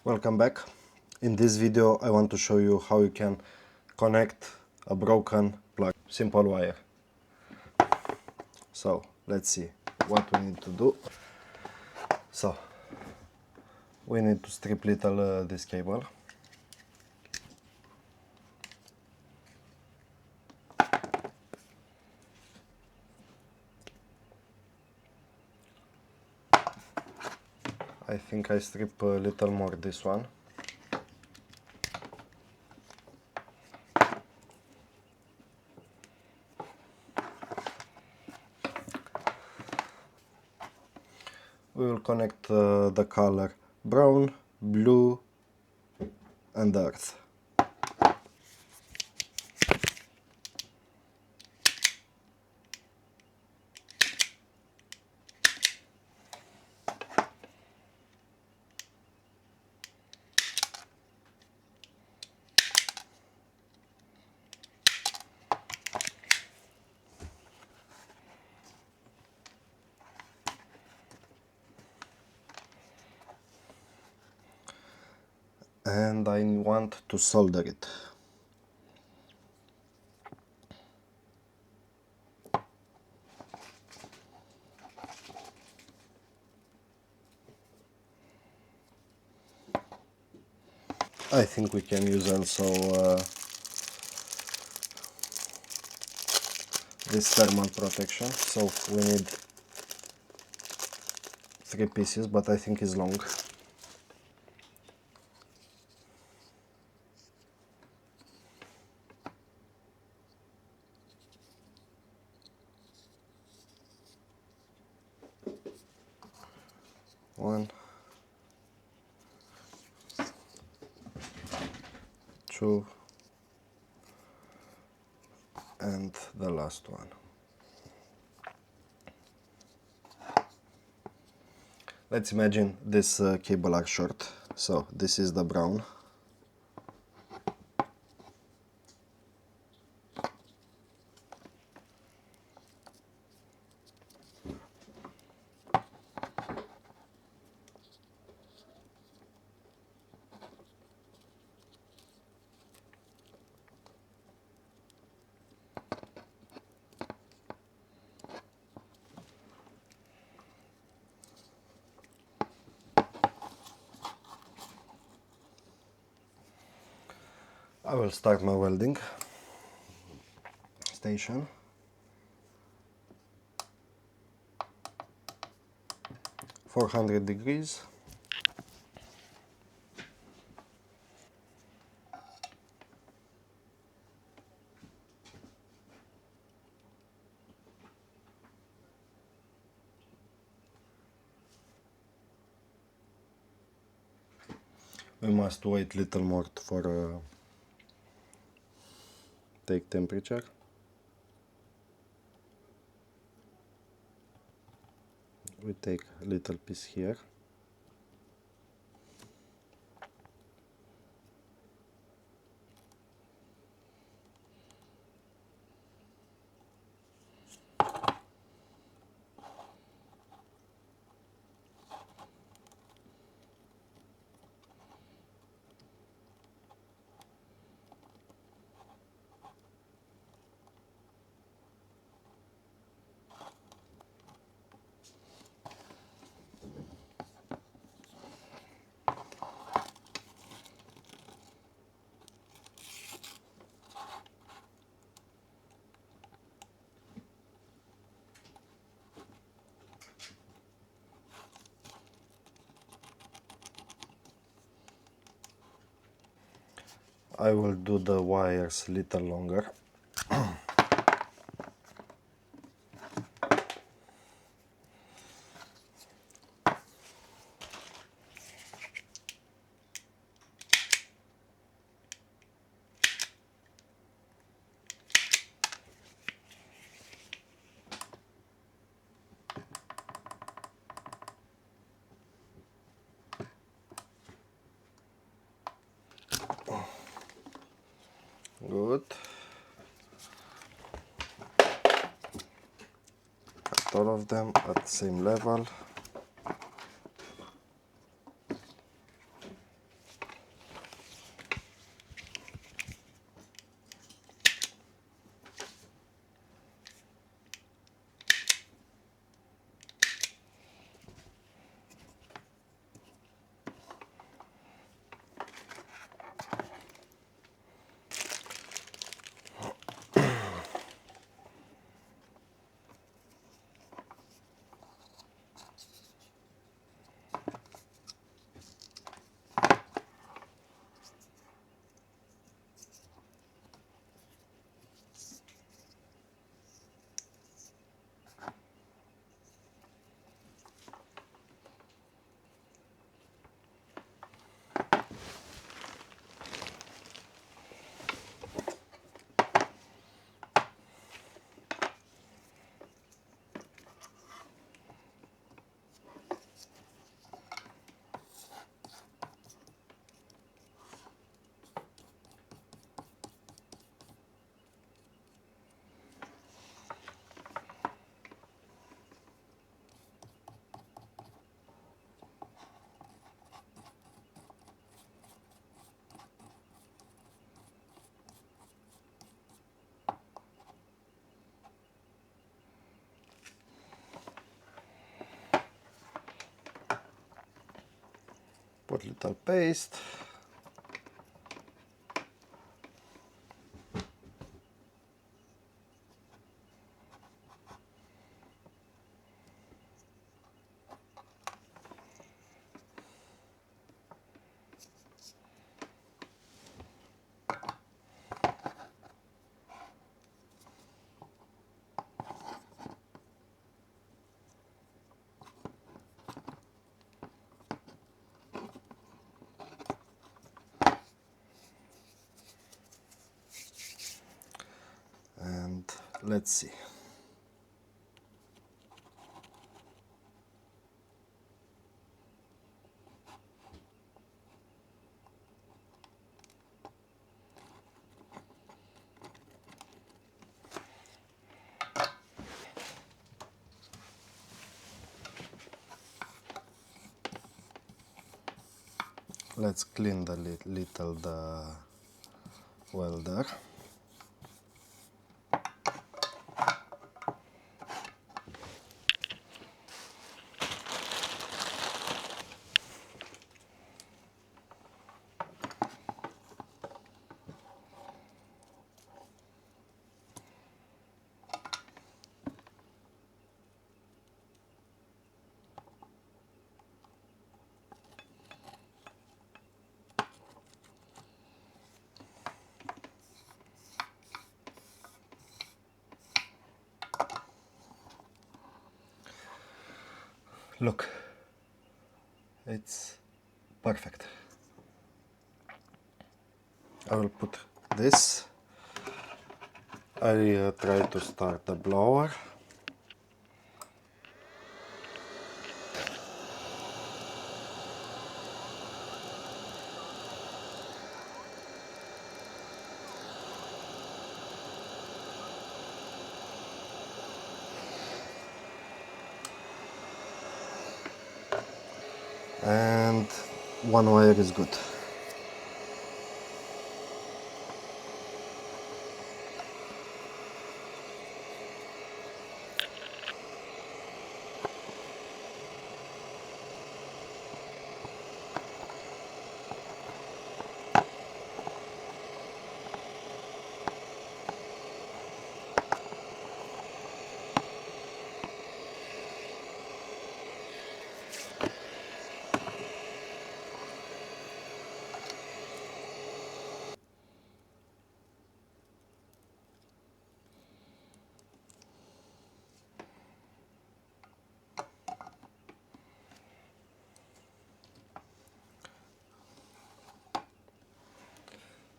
Welcome back. In this video I want to show you how you can connect a broken plug. Simple wire. So let's see what we need to do. So we need to strip little this cable. I think I strip a little more this one. We will connect the color brown, blue and earth. And I want to solder it. I think we can use also this thermal protection. So we need 3 pieces, but I think it's long. One, two, and the last one. Let's imagine this cable are short. So this is the brown. I will start my welding station. (400°). We must wait little more for take temperature. We take a little piece here. I will do the wires little longer. Good. Cut all of them at the same level. Put little paste. And let's see. Let's clean the little the welder. Look, it's perfect. I will put this. I try to start the blower. And one wire is good.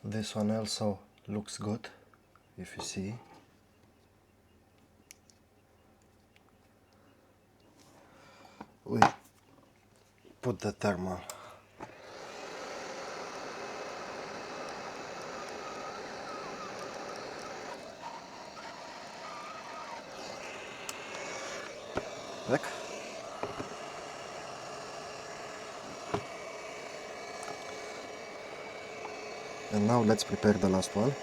This one also looks good, if you see. We put the thermal. Back. And now let's prepare the last one.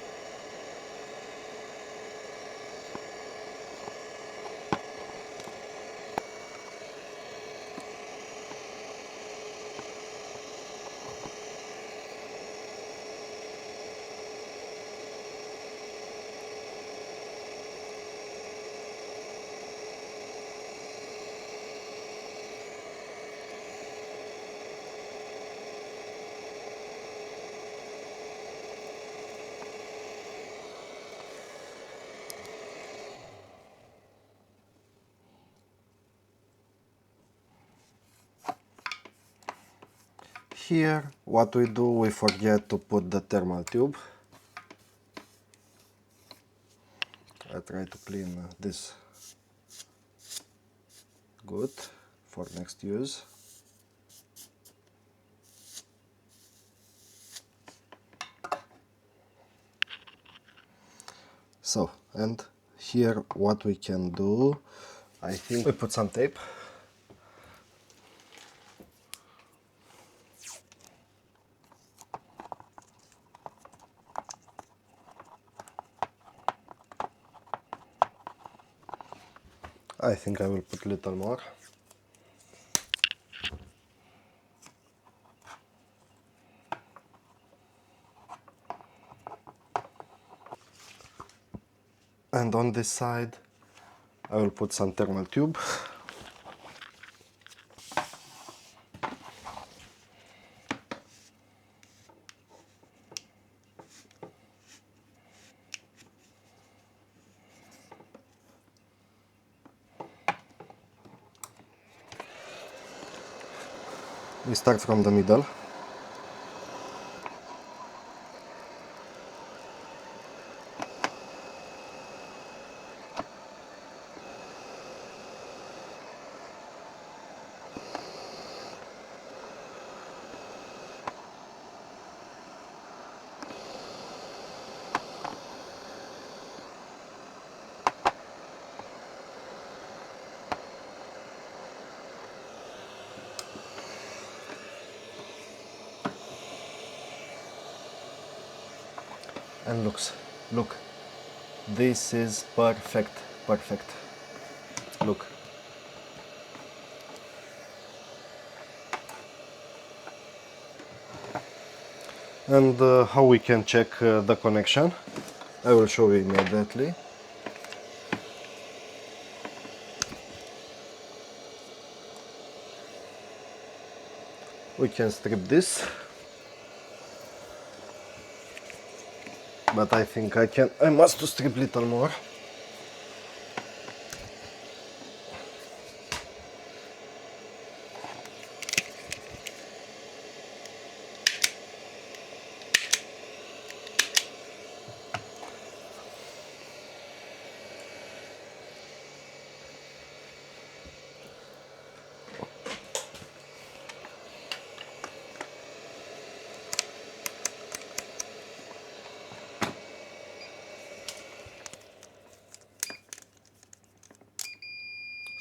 Here, what we do, we forget to put the thermal tube. I try to clean this good for next use. So, and here what we can do, I think we put some tape. I think I will put a little more. And on this side I will put some thermal tube. We start from the middle. And look, this is perfect. Look. And how we can check the connection, I will show you immediately. We can strip this, but I think I must strip a little more.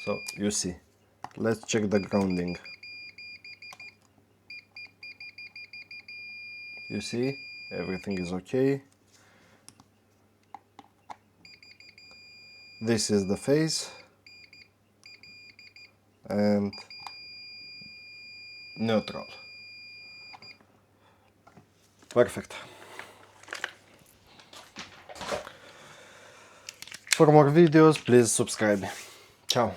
So you see, let's check the grounding. You see, everything is okay. This is the phase and neutral. Perfect. For more videos, please subscribe. Ciao.